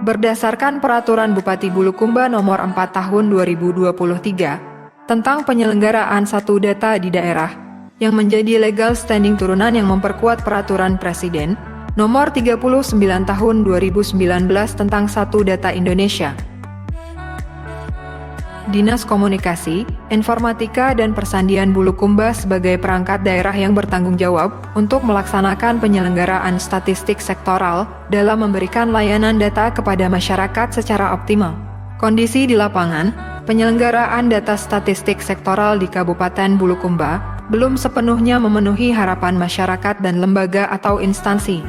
Berdasarkan Peraturan Bupati Bulukumba Nomor 4 Tahun 2023 tentang penyelenggaraan satu data di daerah, yang menjadi legal standing turunan yang memperkuat Peraturan Presiden Nomor 39 Tahun 2019 tentang Satu Data Indonesia. Dinas Komunikasi, Informatika dan Persandian Bulukumba sebagai perangkat daerah yang bertanggung jawab untuk melaksanakan penyelenggaraan statistik sektoral dalam memberikan layanan data kepada masyarakat secara optimal. Kondisi di lapangan, penyelenggaraan data statistik sektoral di Kabupaten Bulukumba belum sepenuhnya memenuhi harapan masyarakat dan lembaga atau instansi.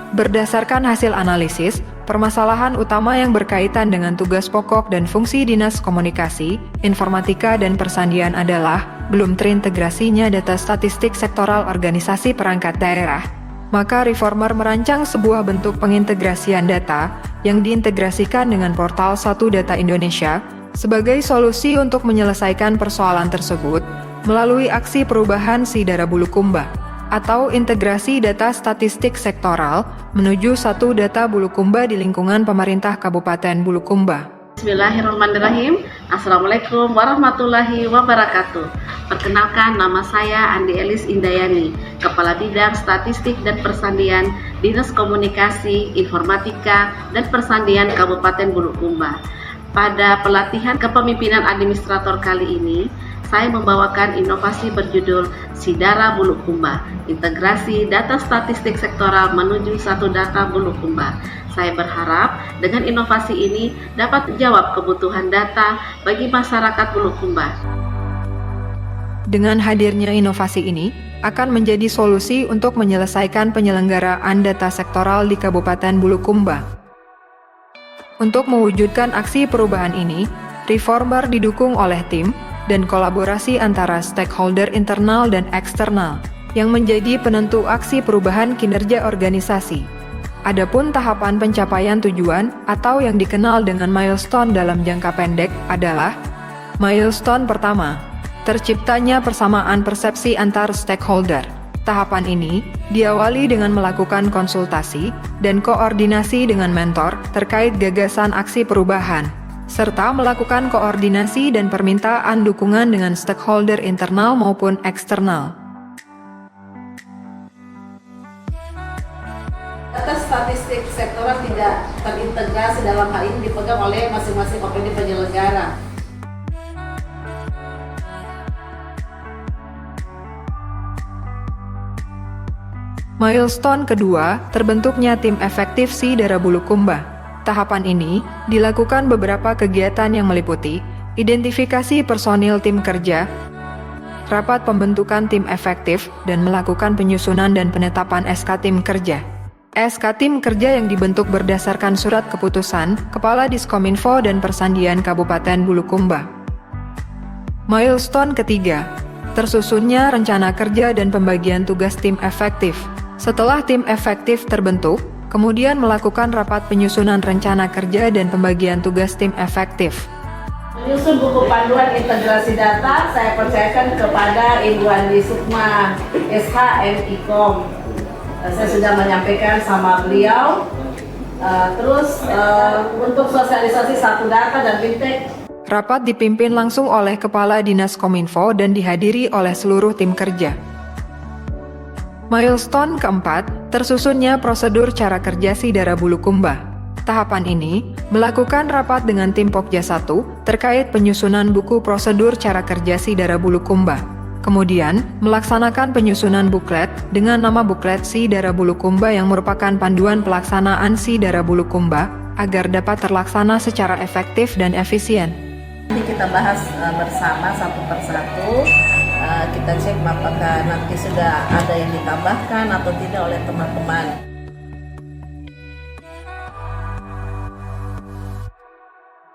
Berdasarkan hasil analisis, permasalahan utama yang berkaitan dengan tugas pokok dan fungsi Dinas Komunikasi, Informatika dan Persandian adalah belum terintegrasinya data statistik sektoral organisasi perangkat daerah. Maka Reformer merancang sebuah bentuk pengintegrasian data yang diintegrasikan dengan portal Satu Data Indonesia sebagai solusi untuk menyelesaikan persoalan tersebut melalui aksi perubahan Sidara Bulukumba atau integrasi data statistik sektoral menuju Satu Data Bulukumba di lingkungan pemerintah Kabupaten Bulukumba. Bismillahirrahmanirrahim. Assalamualaikum warahmatullahi wabarakatuh. Perkenalkan, nama saya Andi Elis Indayani, Kepala Bidang Statistik dan Persandian Dinas Komunikasi, Informatika dan Persandian Kabupaten Bulukumba. Pada pelatihan kepemimpinan administrator kali ini, saya membawakan inovasi berjudul Sidara Bulukumba, integrasi data statistik sektoral menuju Satu Data Bulukumba. Saya berharap dengan inovasi ini dapat menjawab kebutuhan data bagi masyarakat Bulukumba. Dengan hadirnya inovasi ini, akan menjadi solusi untuk menyelesaikan penyelenggaraan data sektoral di Kabupaten Bulukumba. Untuk mewujudkan aksi perubahan ini, Reformer didukung oleh tim dan kolaborasi antara stakeholder internal dan eksternal, yang menjadi penentu aksi perubahan kinerja organisasi. Adapun tahapan pencapaian tujuan atau yang dikenal dengan milestone dalam jangka pendek adalah: milestone pertama, terciptanya persamaan persepsi antar stakeholder. Tahapan ini diawali dengan melakukan konsultasi dan koordinasi dengan mentor terkait gagasan aksi perubahan, serta melakukan koordinasi dan permintaan dukungan dengan stakeholder internal maupun eksternal. Data statistik sektoral tidak terintegrasi dalam hal ini dipegang oleh masing-masing OPD penyelenggara. Milestone kedua, terbentuknya tim efektif Sidara Bulukumba. Tahapan ini dilakukan beberapa kegiatan yang meliputi identifikasi personil tim kerja, rapat pembentukan tim efektif, dan melakukan penyusunan dan penetapan SK tim kerja. SK tim kerja yang dibentuk berdasarkan surat keputusan Kepala Diskominfo dan Persandian Kabupaten Bulukumba. Milestone ketiga, tersusunnya rencana kerja dan pembagian tugas tim efektif. Setelah tim efektif terbentuk, kemudian melakukan rapat penyusunan rencana kerja dan pembagian tugas tim efektif. Menyusun buku panduan integrasi data, saya percayakan kepada Ibu Andi Sukma, SHMIKOM. Saya sudah menyampaikan sama beliau. Terus untuk sosialisasi Satu Data dan Fintech. Rapat dipimpin langsung oleh Kepala Dinas Kominfo dan dihadiri oleh seluruh tim kerja. Milestone keempat, tersusunnya prosedur cara kerja Sidara Bulukumba. Tahapan ini melakukan rapat dengan tim Pokja 1 terkait penyusunan buku prosedur cara kerja Sidara Bulukumba. Kemudian, melaksanakan penyusunan buklet dengan nama buklet Sidara Bulukumba yang merupakan panduan pelaksanaan Sidara Bulukumba agar dapat terlaksana secara efektif dan efisien. Nanti kita bahas bersama satu persatu. Kita cek apakah nanti sudah ada yang ditambahkan atau tidak oleh teman-teman.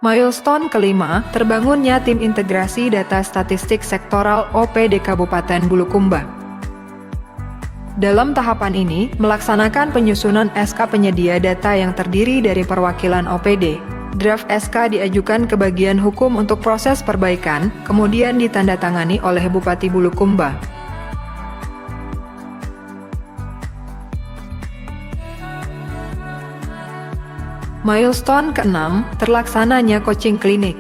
Milestone kelima, terbangunnya tim integrasi data statistik sektoral OPD Kabupaten Bulukumba. Dalam tahapan ini, melaksanakan penyusunan SK penyedia data yang terdiri dari perwakilan OPD. Draft SK diajukan ke bagian hukum untuk proses perbaikan, kemudian ditandatangani oleh Bupati Bulukumba. Milestone ke-6, terlaksananya coaching klinik.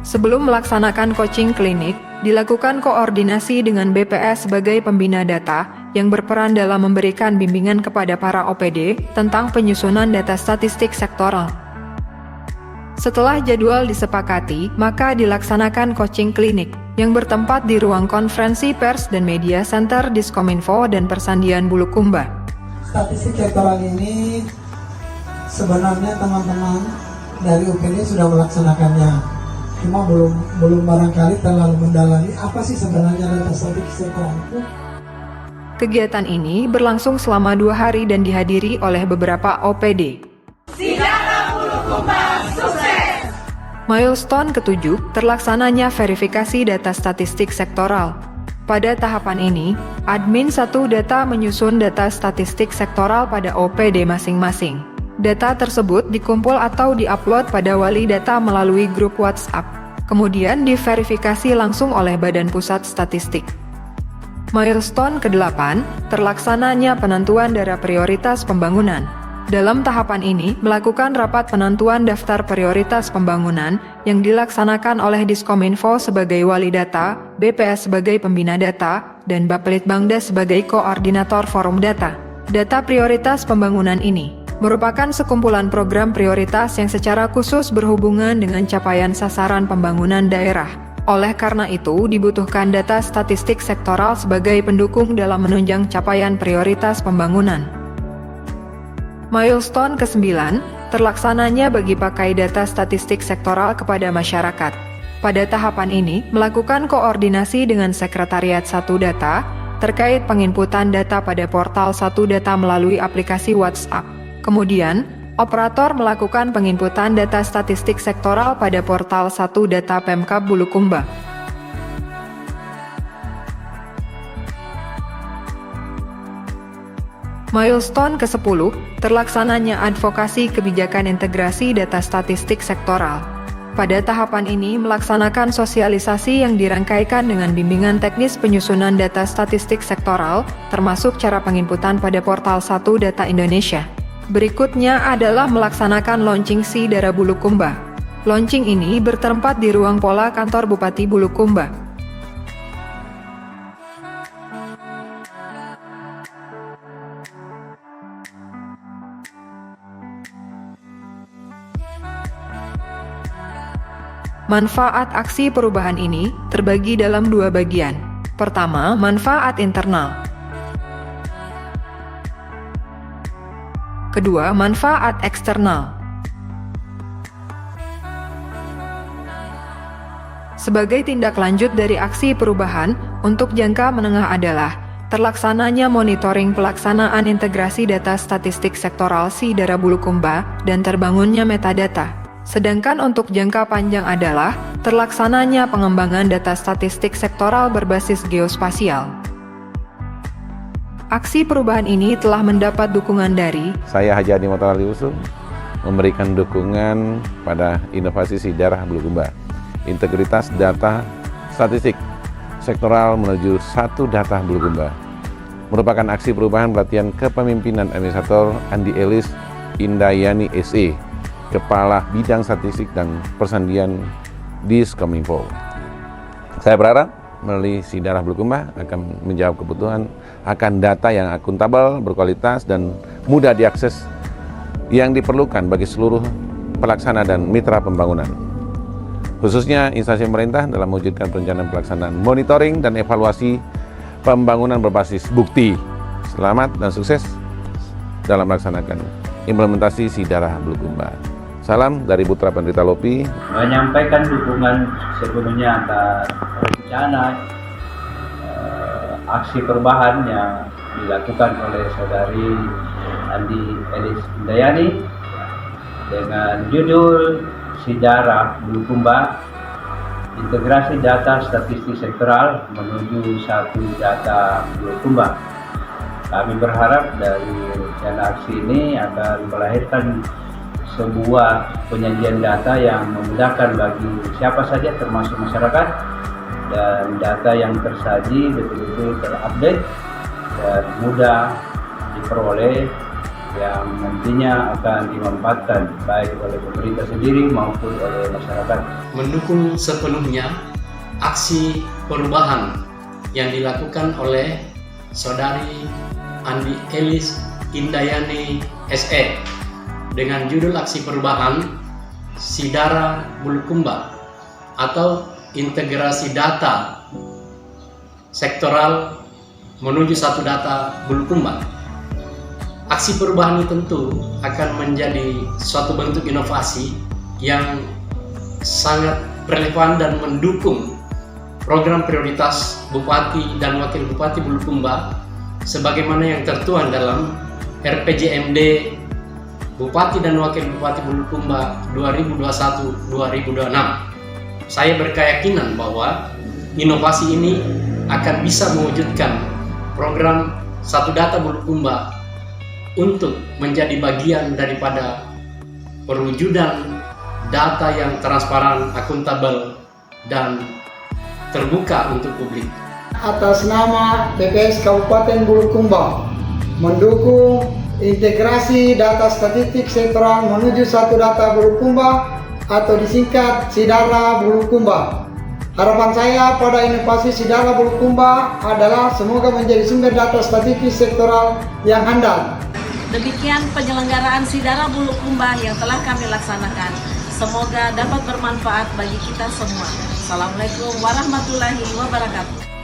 Sebelum melaksanakan coaching klinik, dilakukan koordinasi dengan BPS sebagai pembina data yang berperan dalam memberikan bimbingan kepada para OPD tentang penyusunan data statistik sektoral. Setelah jadwal disepakati, maka dilaksanakan coaching klinik yang bertempat di ruang konferensi pers dan media center Diskominfo dan Persandian Bulukumba. Statistik sektoral ini sebenarnya teman-teman dari UPD sudah melaksanakannya, cuma belum barangkali terlalu mendalami apa sih sebenarnya data statistik sektoral itu. Kegiatan ini berlangsung selama 2 hari dan dihadiri oleh beberapa OPD. Sidara Bulukumba sukses! Milestone ke-7, terlaksananya verifikasi data statistik sektoral. Pada tahapan ini, Admin 1 Data menyusun data statistik sektoral pada OPD masing-masing. Data tersebut dikumpul atau diupload pada wali data melalui grup WhatsApp, kemudian diverifikasi langsung oleh Badan Pusat Statistik. Milestone ke-8, terlaksananya penentuan daerah prioritas pembangunan. Dalam tahapan ini, melakukan rapat penentuan daftar prioritas pembangunan yang dilaksanakan oleh Diskominfo sebagai wali data, BPS sebagai pembina data, dan Bapelitbangda sebagai koordinator forum data. Data prioritas pembangunan ini merupakan sekumpulan program prioritas yang secara khusus berhubungan dengan capaian sasaran pembangunan daerah. Oleh karena itu, dibutuhkan data statistik sektoral sebagai pendukung dalam menunjang capaian prioritas pembangunan. Milestone ke-9, terlaksananya bagi pakai data statistik sektoral kepada masyarakat. Pada tahapan ini, melakukan koordinasi dengan Sekretariat 1 Data terkait penginputan data pada portal 1 Data melalui aplikasi WhatsApp. Kemudian, operator melakukan penginputan data statistik sektoral pada portal 1 Data Pemkab Bulukumba. Milestone ke-10, terlaksananya advokasi kebijakan integrasi data statistik sektoral. Pada tahapan ini melaksanakan sosialisasi yang dirangkaikan dengan bimbingan teknis penyusunan data statistik sektoral, termasuk cara penginputan pada portal 1 Data Indonesia. Berikutnya adalah melaksanakan launching Sidara Bulukumba. Launching ini bertempat di ruang pola kantor Bupati Bulukumba. Manfaat aksi perubahan ini terbagi dalam 2 bagian. Pertama, manfaat internal. Kedua, manfaat eksternal. Sebagai tindak lanjut dari aksi perubahan, untuk jangka menengah adalah terlaksananya monitoring pelaksanaan integrasi data statistik sektoral Sidara Bulukumba dan terbangunnya metadata. Sedangkan untuk jangka panjang adalah terlaksananya pengembangan data statistik sektoral berbasis geospasial. Aksi perubahan ini telah mendapat dukungan dari Saya Haji Adi Motorali Usum memberikan dukungan pada inovasi Sidara Bulukumba, integritas data statistik sektoral menuju 1 Data Bulukumba. Merupakan aksi perubahan pelatihan kepemimpinan Administrator Andi Elis Indayani SE, Kepala Bidang Statistik dan Persandian Diskominfo. Saya berharap melalui Sidara Bulukumba akan menjawab kebutuhan akan data yang akuntabel, berkualitas, dan mudah diakses yang diperlukan bagi seluruh pelaksana dan mitra pembangunan. Khususnya instansi pemerintah dalam mewujudkan perencanaan pelaksanaan monitoring dan evaluasi pembangunan berbasis bukti. Selamat dan sukses dalam melaksanakan implementasi Sidara Bulukumba. Salam dari Putra Penderita Lopi. Menyampaikan dukungan sepenuhnya atas rencana aksi perubahan yang dilakukan oleh Saudari Andi Elis Indayani dengan judul Sidara Bulukumba, integrasi data statistik sektoral menuju 1 Data Bulukumba. Kami berharap dari rencana aksi ini akan melahirkan sebuah penyajian data yang memudahkan bagi siapa saja termasuk masyarakat, dan data yang tersaji betul-betul terupdate dan mudah diperoleh yang nantinya akan dimanfaatkan baik oleh pemerintah sendiri maupun oleh masyarakat. Mendukung sepenuhnya aksi perubahan yang dilakukan oleh Saudari Andi Elis Indayani SE dengan judul aksi perubahan Sidara Bulukumba atau integrasi data sektoral menuju satu data Bulukumba. Aksi perubahan ini tentu akan menjadi suatu bentuk inovasi yang sangat relevan dan mendukung program prioritas Bupati dan Wakil Bupati Bulukumba sebagaimana yang tertuang dalam RPJMD Bupati dan Wakil Bupati Bulukumba 2021-2026. Saya berkeyakinan bahwa inovasi ini akan bisa mewujudkan program Satu Data Bulukumba untuk menjadi bagian daripada perwujudan data yang transparan, akuntabel, dan terbuka untuk publik. Atas nama BPS Kabupaten Bulukumba mendukung integrasi data statistik sektoral menuju satu data Bulukumba atau disingkat Sidara Bulukumba. Harapan saya pada inovasi Sidara Bulukumba adalah semoga menjadi sumber data statistik sektoral yang handal. Demikian penyelenggaraan Sidara Bulukumba yang telah kami laksanakan. Semoga dapat bermanfaat bagi kita semua. Assalamualaikum warahmatullahi wabarakatuh.